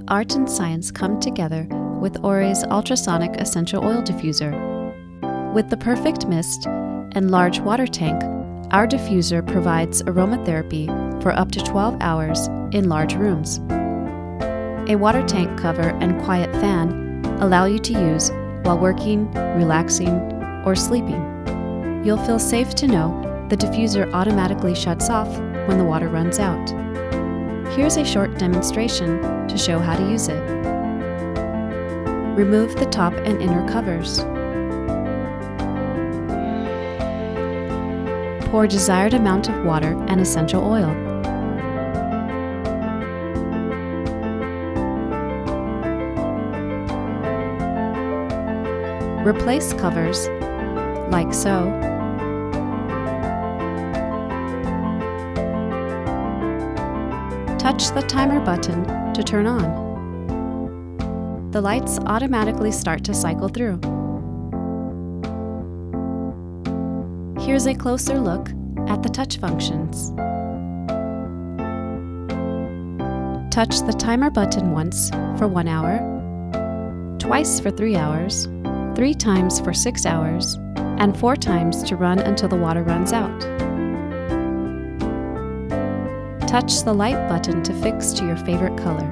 art and science come together with Ore's ultrasonic essential oil diffuser. With the perfect mist and large water tank, our diffuser provides aromatherapy for up to 12 hours in large rooms. A water tank cover and quiet fan allow you to use while working, relaxing, or sleeping. You'll feel safe to know the diffuser automatically shuts off when the water runs out. Here's a short demonstration to show how to use it. Remove the top and inner covers. Pour desired amount of water and essential oil. Replace covers, like so. Touch the timer button to turn on. The lights automatically start to cycle through. Here's a closer look at the touch functions. Touch the timer button once for 1 hour, twice for 3 hours, 3 times for 6 hours, and 4 times to run until the water runs out. Touch the light button to fix to your favorite color.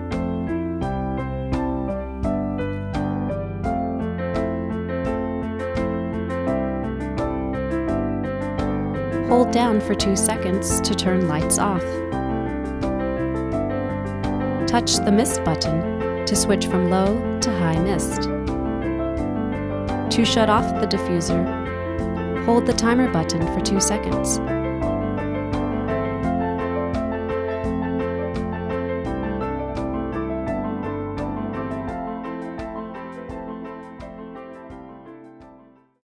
Hold down for 2 seconds to turn lights off. Touch the mist button to switch from low to high mist. To shut off the diffuser, hold the timer button for 2 seconds.